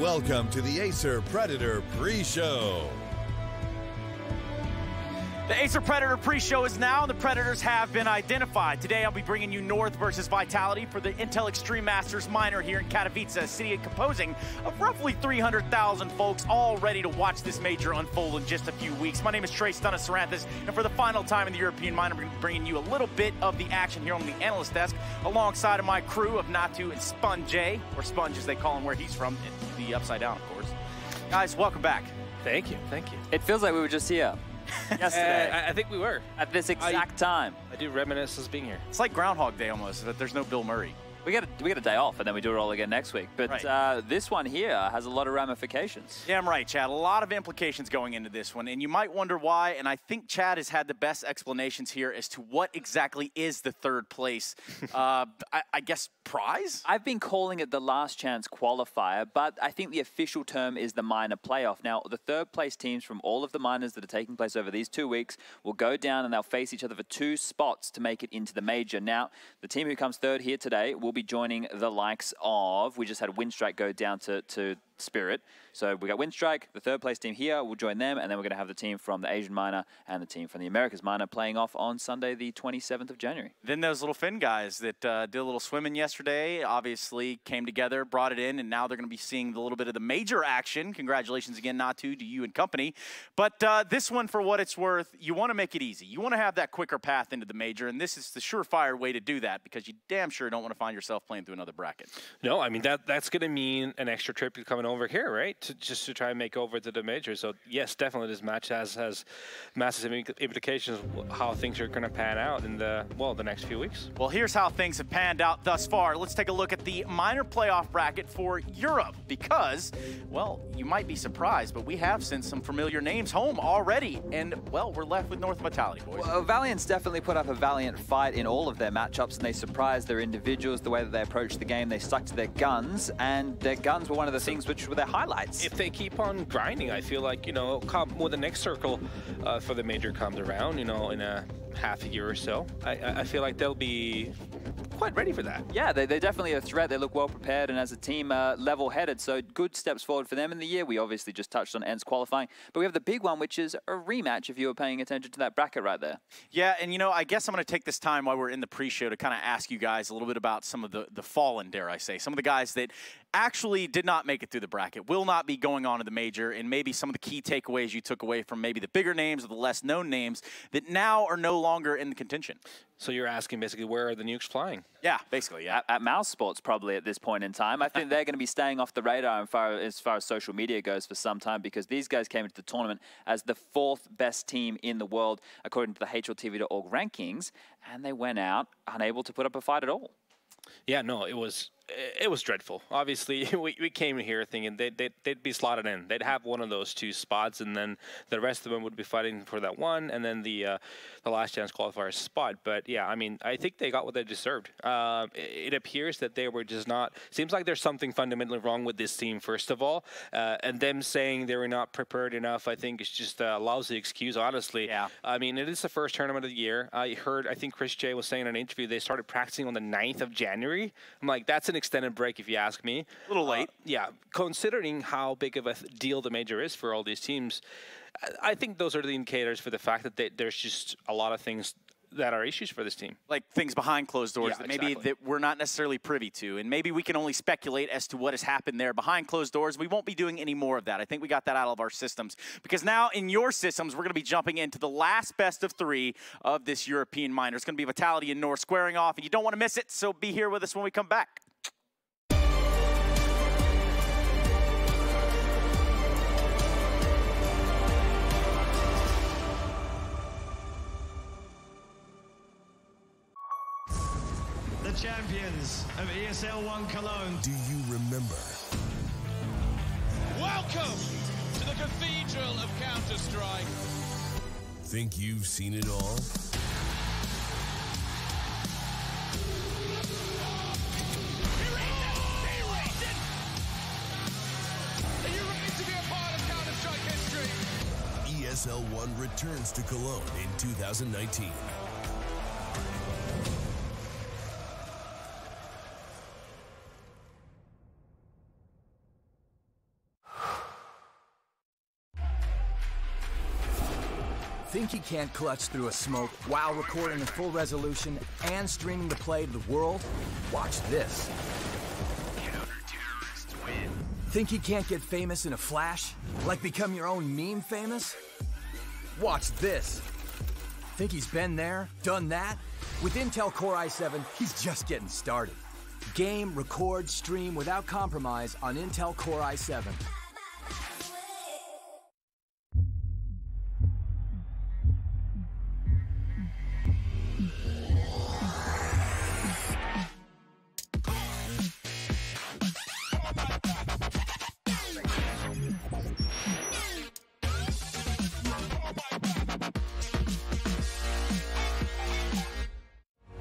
Welcome to the Acer Predator pre-show. The Acer Predator pre-show is now, and the Predators have been identified. Today, I'll be bringing you North versus Vitality for the Intel Extreme Masters Minor here in Katowice, a city composing of roughly 300,000 folks, all ready to watch this major unfold in just a few weeks. My name is Trey Stunna-Saranthus, and for the final time in the European Minor, I'm going to be bringing you a little bit of the action here on the analyst desk, alongside of my crew of Natu and Sponge, or Sponge as they call him where he's from, the Upside Down, of course. Guys, welcome back. Thank you, thank you. It feels like we were just here. Yesterday. I think we were. At this exact time. I do reminisce as being here. It's like Groundhog Day almost, but there's no Bill Murray. We get a day off, and then we do it all again next week. But right. This one here has a lot of ramifications. Damn right, Chad. A lot of implications going into this one, and you might wonder why, and I think Chad has had the best explanations here as to what exactly is the third place, I guess, prize? I've been calling it the last chance qualifier, but I think the official term is the minor playoff. Now, the third place teams from all of the minors that are taking place over these 2 weeks will go down and they'll face each other for 2 spots to make it into the major. Now, the team who comes third here today will be joining the likes of, we just had Windstrike go down to Spirit. So we got Windstrike, the third place team here, we'll join them, and then we're going to have the team from the Asian Minor and the team from the Americas Minor playing off on Sunday, the 27th of January. Then those little Finn guys that did a little swimming yesterday, obviously came together, brought it in, and now they're going to be seeing the little bit of the major action. Congratulations again, Natu, to you and company. But this one, for what it's worth, you want to make it easy. You want to have that quicker path into the major, and this is the surefire way to do that because you damn sure don't want to find yourself playing through another bracket. No, I mean, that's going to mean an extra trip coming over here, right? Just to try and make over to the major. So yes, definitely this match has massive implications how things are going to pan out in the next few weeks. Well, here's how things have panned out thus far. Let's take a look at the minor playoff bracket for Europe because, well, you might be surprised, but we have sent some familiar names home already, and well, we're left with North Vitality, boys. Well, Valiant's definitely put up a valiant fight in all of their matchups, and they surprised their individuals the way that they approached the game. They stuck to their guns, and their guns were one of the things which were their highlights. If they keep on grinding, I feel like, you know, when the next circle for the major comes around, you know, in a half a year or so, I feel like they'll be quite ready for that. Yeah, they're definitely a threat. They look well prepared, and as a team, level-headed. So good steps forward for them in the year. We obviously just touched on ENT's qualifying, but we have the big one, which is a rematch if you were paying attention to that bracket right there. Yeah, and you know, I guess I'm going to take this time while we're in the pre-show to kind of ask you guys a little bit about some of the fallen, dare I say, some of the guys that actually did not make it through the bracket, will not be going on to the major, and maybe some of the key takeaways you took away from maybe the bigger names or the less known names that now are no longer in the contention. So you're asking basically where are the nukes flying? Yeah, basically, yeah. At Mouse Sports probably at this point in time. I think they're going to be staying off the radar as far as social media goes for some time because these guys came into the tournament as the 4th best team in the world according to the HLTV.org rankings, and they went out unable to put up a fight at all. Yeah, no, it was dreadful. Obviously, we came here thinking they'd be slotted in. They'd have one of those 2 spots, and then the rest of them would be fighting for that one, and then the last chance qualifier spot. But yeah, I mean, I think they got what they deserved. It appears that they were just not. Seems like there's something fundamentally wrong with this team, first of all, and them saying they were not prepared enough. I think is just a lousy excuse, honestly. Yeah. I mean, it is the first tournament of the year. I think Chris J was saying in an interview they started practicing on the 9th of January. I'm like, that's an extended break if you ask me. A little late. Yeah, considering how big of a deal the major is for all these teams, I think those are the indicators for the fact that there's just a lot of things that are issues for this team. Like things behind closed doors that maybe exactly. that we're not necessarily privy to, and maybe we can only speculate as to what has happened there behind closed doors. We won't be doing any more of that. I think we got that out of our systems because now in your systems, we're going to be jumping into the last best of 3 of this European minor. It's going to be Vitality and North squaring off, and you don't want to miss it, so be here with us when we come back. The champions of ESL 1 Cologne. Do you remember? Welcome to the Cathedral of Counter-Strike. Think you've seen it all? Are you ready to be a part of Counter-Strike history? ESL 1 returns to Cologne in 2019. Think he can't clutch through a smoke while recording in full resolution and streaming the play to the world? Watch this. Counter-terrorists win. Think he can't get famous in a flash? Like become your own meme famous? Watch this. Think he's been there, done that? With Intel Core i7, he's just getting started. Game, record, stream without compromise on Intel Core i7.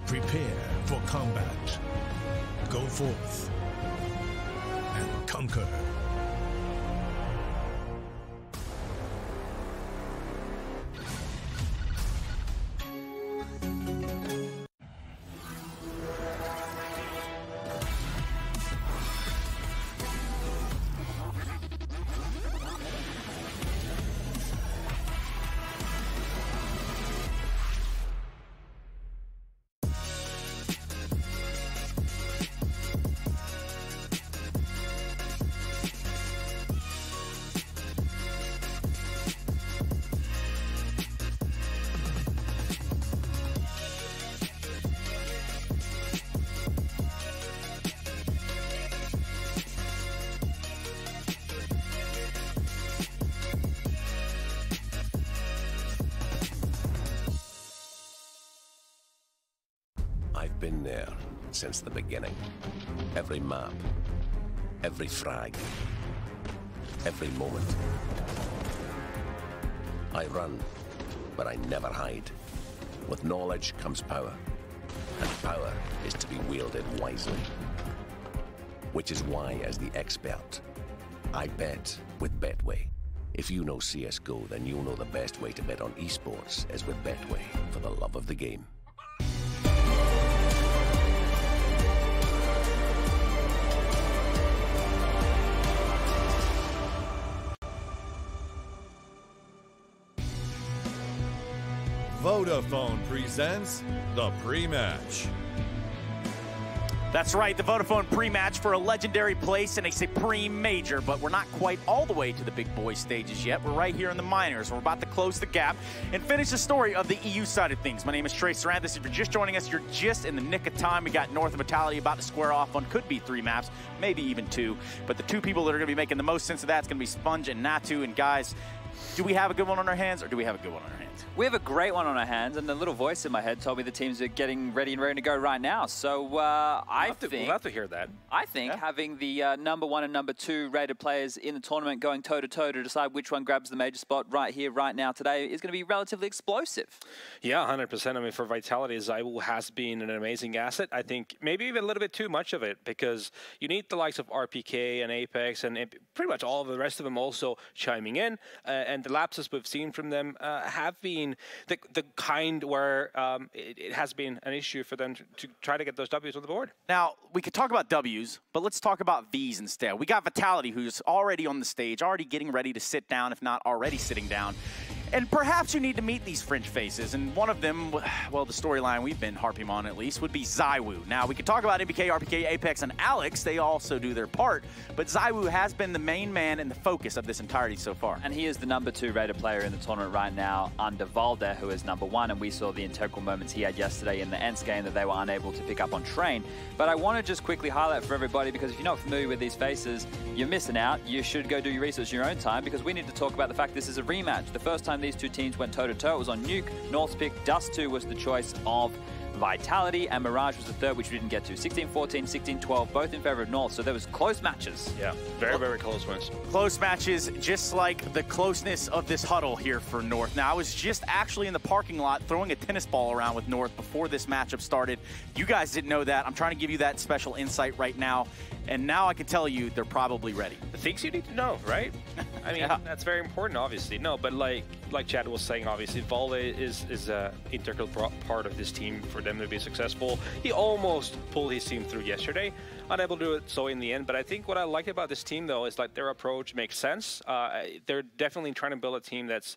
Prepare for combat. Go forth and conquer. I've been there since the beginning. Every map, every frag, every moment. I run, but I never hide. With knowledge comes power, and power is to be wielded wisely. Which is why, as the expert, I bet with Betway. If you know CSGO, then you'll know the best way to bet on esports is with Betway, for the love of the game. Vodafone presents the pre-match. That's right, the Vodafone pre-match for a legendary place in a Supreme Major, but we're not quite all the way to the big boy stages yet. We're right here in the minors. We're about to close the gap and finish the story of the EU side of things. My name is Trey Sarandis. If you're just joining us, you're just in the nick of time. We got North and Vitality about to square off on could be 3 maps, maybe even 2. But the 2 people that are going to be making the most sense of that is going to be Sponge and Natu. And guys, do we have a good one on our hands, or do we have a good one on our hands? We have a great one on our hands, and the little voice in my head told me the teams are getting ready and ready to go right now. So We'll have to hear that. I think having the number 1 and number 2 rated players in the tournament going toe-to-toe to decide which one grabs the major spot right here, right now, today is going to be relatively explosive. Yeah, 100%. I mean, for Vitality, ZywOo has been an amazing asset. I think maybe even a little bit too much of it, because you need the likes of RPK and Apex and pretty much all of the rest of them also chiming in. And the lapses we've seen from them have been the kind where it has been an issue for them to try to get those W's on the board. Now, we could talk about W's, but let's talk about V's instead. We got Vitality, who's already on the stage, already getting ready to sit down, if not already sitting down. And perhaps you need to meet these French faces, and one of them, well, the storyline we've been harping on at least, would be ZywOo. Now, we could talk about MBK, RPK, Apex, and Alex. They also do their part, but ZywOo has been the main man and the focus of this entirety so far. And he is the number 2 rated player in the tournament right now under Valde, who is number 1, and we saw the integral moments he had yesterday in the Ents game that they were unable to pick up on Train. But I want to just quickly highlight for everybody, because if you're not familiar with these faces, you're missing out. You should go do your research in your own time, because we need to talk about the fact this is a rematch. The first time these 2 teams went toe-to-toe, it was on Nuke. North's pick, Dust2 was the choice of Vitality, and Mirage was the third, which we didn't get to. 16-14, 16-12, both in favor of North, so there was close matches. Yeah, very, very close ones. Close matches, just like the closeness of this huddle here for North. Now, I was just actually in the parking lot throwing a tennis ball around with North before this matchup started. You guys didn't know that. I'm trying to give you that special insight right now, and now I can tell you they're probably ready. The things you need to know, right? I mean, that's very important, obviously. No, but like Chad was saying, obviously, Valde is an integral part of this team for them to be successful. He almost pulled his team through yesterday. unable to do it so in the end. But I think what I like about this team, though, is like their approach makes sense. They're definitely trying to build a team that's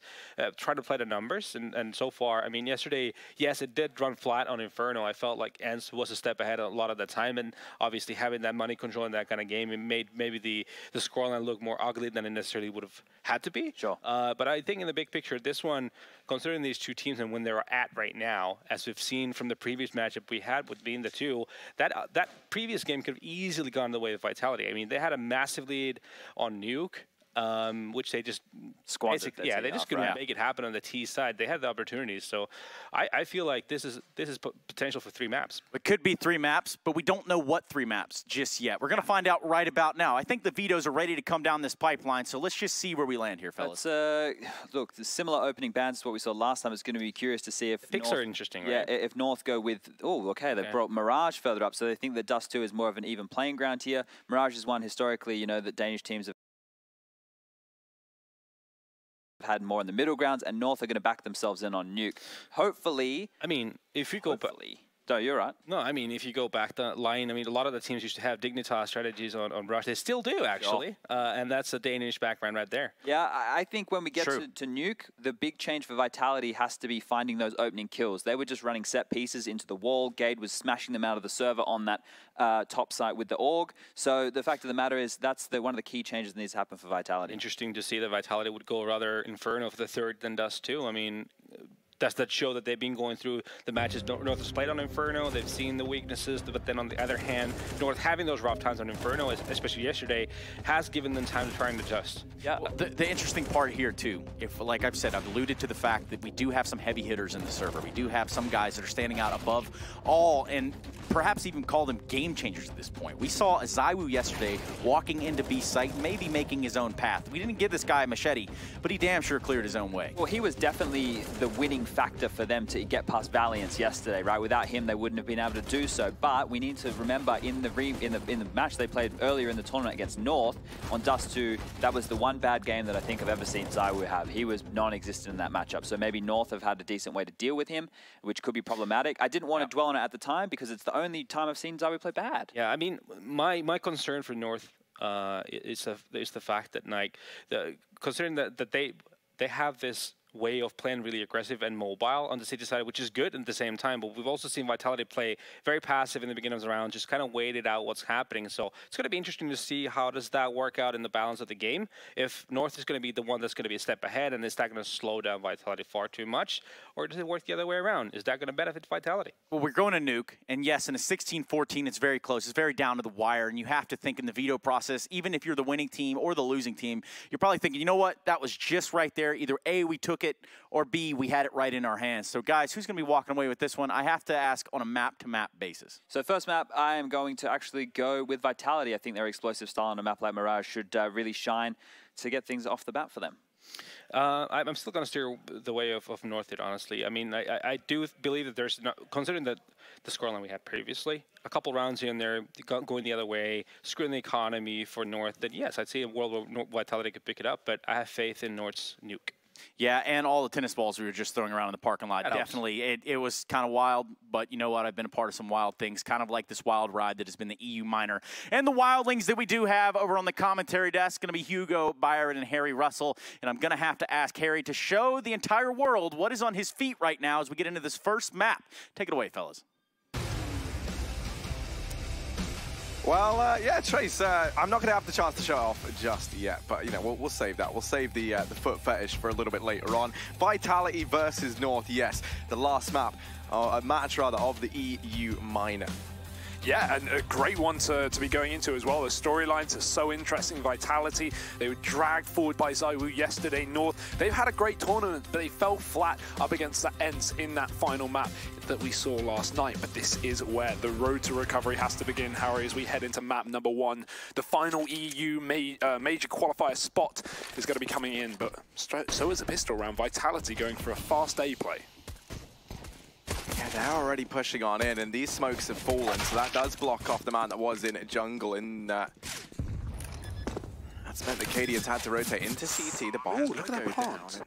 trying to play the numbers. And so far, I mean, yesterday, yes, it did run flat on Inferno. I felt like ENCE was a step ahead a lot of the time. And obviously having that money control in that kind of game, it made maybe the scoreline look more ugly than it necessarily would have had to be. Sure. But I think in the big picture, this one, considering these two teams and when they're at right now, as we've seen from the previous matchup we had with being the two, that previous game could have easily gone the way of Vitality. I mean, they had a massive lead on Nuke, which they just squandered. Yeah, they just couldn't make it happen on the T side. They had the opportunities, so I feel like this is potential for 3 maps. It could be 3 maps, but we don't know what 3 maps just yet. We're going to find out right about now. I think the vetoes are ready to come down this pipeline, so let's just see where we land here, fellas. Look, the similar opening bands to what we saw last time. It's going to be curious to see if the picks are interesting, right? Yeah, if North go with, they brought Mirage further up, so they think that Dust 2 is more of an even playing ground here. Mirage is one historically, you know, that Danish teams have had more in the middle grounds, and North are going to back themselves in on Nuke. Hopefully, I mean, if you go back, no, you're right. No, I mean, if you go back the line, I mean, a lot of the teams used to have Dignitas strategies on Rush. They still do, actually, and that's a Danish background right there. Yeah, I think when we get to Nuke, the big change for Vitality has to be finding those opening kills. They were just running set pieces into the wall. Gade was smashing them out of the server on that top site with the AUG. So the fact of the matter is that's one of the key changes that needs to happen for Vitality. Interesting to see that Vitality would go rather Inferno for the 3rd than Dust 2. I mean, does that show that they've been going through the matches North has played on Inferno? They've seen the weaknesses, but then on the other hand, North having those rough times on Inferno, especially yesterday, has given them time to try and adjust. Yeah, the interesting part here too, like I've said, I've alluded to the fact that we do have some heavy hitters in the server. We do have some guys that are standing out above all, and perhaps even call them game changers at this point. We saw Zywoo yesterday walking into B site, maybe making his own path. We didn't give this guy a machete, but he damn sure cleared his own way. Well, he was definitely the winning factor for them to get past Valiance yesterday, right? Without him, they wouldn't have been able to do so. But we need to remember in the match they played earlier in the tournament against North on Dust 2, that was the one bad game that I think I've ever seen Zywoo have. He was non-existent in that matchup. So maybe North have had a decent way to deal with him, which could be problematic. I didn't want to dwell on it at the time because it's the only time I've seen Zywoo play bad. Yeah, I mean, my concern for North is the fact that, like, considering that they have this way of playing really aggressive and mobile on the City side, which is good at the same time, but we've also seen Vitality play very passive in the beginning of the round, just kind of waited out what's happening. So it's going to be interesting to see how does that work out in the balance of the game. If North is going to be the one that's going to be a step ahead, and is that going to slow down Vitality far too much, or does it work the other way around? Is that going to benefit Vitality? Well, we're going to Nuke, and yes, in a 16-14, it's very close. It's very down to the wire, and you have to think in the veto process, even if you're the winning team or the losing team, you're probably thinking, you know what, that was just right there. Either A, we took it, or B, we had it right in our hands. So, guys, who's going to be walking away with this one? I have to ask on a map-to-map basis. So, first map, I am going to actually go with Vitality. I think their explosive style on a map like Mirage should really shine to get things off the bat for them. I'm still going to steer the way of North here, honestly. I mean, I do believe that there's, considering the scoreline we had previously, a couple rounds here and there going the other way, screwing the economy for North, then yes, I'd see a world where Vitality could pick it up, but I have faith in North's Nuke. Yeah, and all the tennis balls we were just throwing around in the parking lot. That definitely, it was kind of wild, but you know what? I've been a part of some wild things, kind of like this wild ride that has been the EU minor. And the wildlings that we do have over on the commentary desk going to be Hugo, Byron, and Harry Russell. And I'm going to have to ask Harry to show the entire world what is on his feet right now as we get into this first map. Take it away, fellas. Well, yeah, Trace, I'm not going to have the chance to show it off just yet, but, you know, we'll save that. We'll save the foot fetish for a little bit later on. Vitality versus North, yes, the last map, a match, rather, of the EU minor. Yeah, and a great one to be going into as well. The storylines are so interesting. Vitality, they were dragged forward by Zywoo yesterday. North, they've had a great tournament, but they fell flat up against the ENCE in that final map that we saw last night. But this is where the road to recovery has to begin, Harry, as we head into map number 1. The final EU major qualifier spot is going to be coming in, but so is a pistol round. Vitality going for a fast A play. Yeah, they're already pushing on in, and these smokes have fallen, so that does block off the man that was in jungle. And that's meant that KD has had to rotate into CT. The bomb's look at that plant.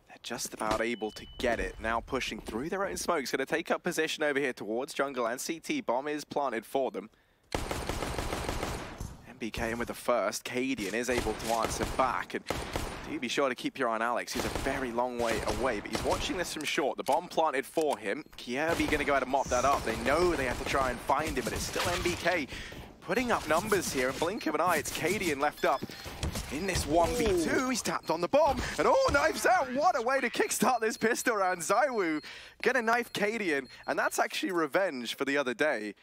They're just about able to get it. Now pushing through their own smokes, going to take up position over here towards jungle and CT. Bomb is planted for them. MBK in with the first. Cadian is able to answer back, and do be sure to keep your eye on Alex. He's a very long way away, but he's watching this from short. The bomb planted for him. Kierby going to go ahead and mop that up. They know they have to try and find him, but it's still MBK putting up numbers here. In blink of an eye, it's Cadian left up in this 1v2. He's tapped on the bomb, and knives out. What a way to kickstart this pistol round. ZywOo gonna knife Cadian, and that's actually revenge for the other day,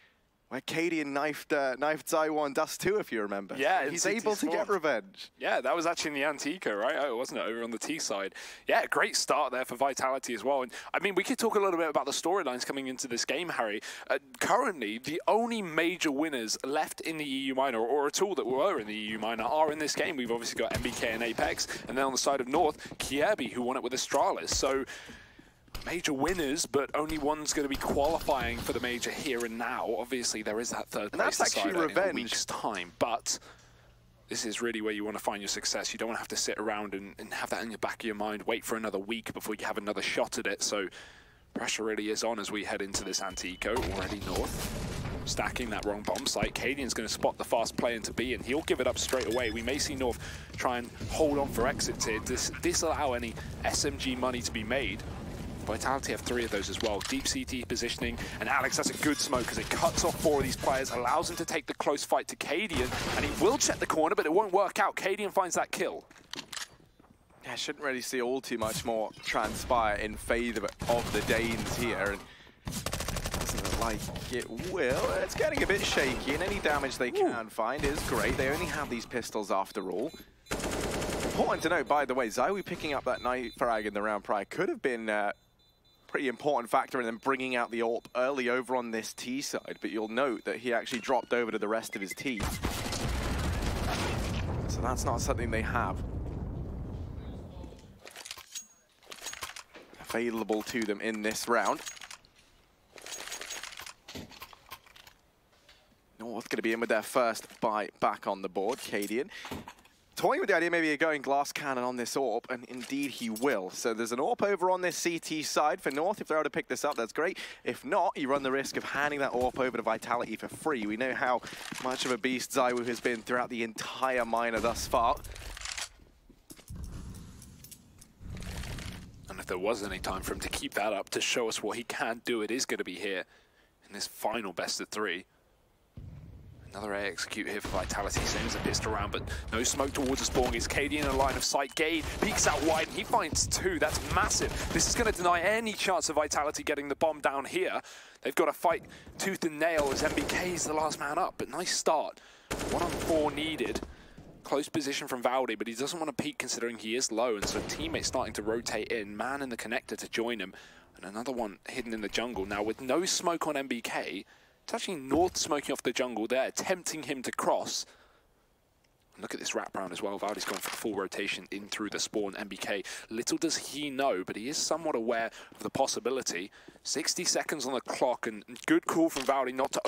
where Cadian knifed ZywOo on Dust 2, if you remember. Yeah, he's able to get revenge. Yeah, that was actually in the Antico, right? Oh, wasn't it? Over on the T side. Yeah, great start there for Vitality as well. And I mean, we could talk a little bit about the storylines coming into this game, Harry. Currently, the only major winners left in the EU Minor, or at all that were in the EU Minor, are in this game. We've obviously got MBK and Apex, and then on the side of North, Kierby, who won it with Astralis. So major winners, but only one's going to be qualifying for the major here and now. Obviously, there is that third place actually in a week's time, but this is really where you want to find your success. You don't want to have to sit around and have that in the back of your mind, wait for another week before you have another shot at it. So pressure really is on as we head into this Antico, already North. Stacking that wrong bomb site. Cadian's going to spot the fast play into B, and he'll give it up straight away. We may see North try and hold on for exits here, disallow any SMG money to be made. Vitality have 3 of those as well. Deep CT positioning, and Alex, that's a good smoke because it cuts off 4 of these players, allows him to take the close fight to Cadian, and he will check the corner, but it won't work out. Cadian finds that kill. Yeah, shouldn't really see all too much more transpire in favour of the Danes here, and doesn't look like it will. It's getting a bit shaky, and any damage they can find is great. They only have these pistols after all. Important to note, by the way, ZywOo picking up that knife frag in the round prior could have been pretty important factor in them bringing out the AWP early over on this T side, but you'll note that he actually dropped over to the rest of his team. So that's not something they have available to them in this round. North going to be in with their first buy back on the board. Cadian toying with the idea maybe of going glass cannon on this AWP, and indeed he will. So there's an AWP over on this CT side for North. If they're able to pick this up, that's great. If not, you run the risk of handing that AWP over to Vitality for free. We know how much of a beast ZywOo has been throughout the entire minor thus far. And if there was any time for him to keep that up, to show us what he can do, it is going to be here in this final best of 3. Another A execute here for Vitality, sends a pistol round, but no smoke towards the spawn. It's Cadian in a line of sight. Gade peeks out wide, and he finds 2. That's massive. This is going to deny any chance of Vitality getting the bomb down here. They've got to fight tooth and nail as MBK is the last man up, but nice start. 1 on 4 needed. Close position from Valdi, but he doesn't want to peek considering he is low, and so teammates starting to rotate in. Man in the connector to join him, and another one hidden in the jungle. Now with no smoke on MBK, it's actually North smoking off the jungle there, tempting him to cross. And look at this wraparound as well. Valdi's gone for the full rotation in through the spawn. MBK, little does he know, but he is somewhat aware of the possibility. 60 seconds on the clock, and good call from Valdi not to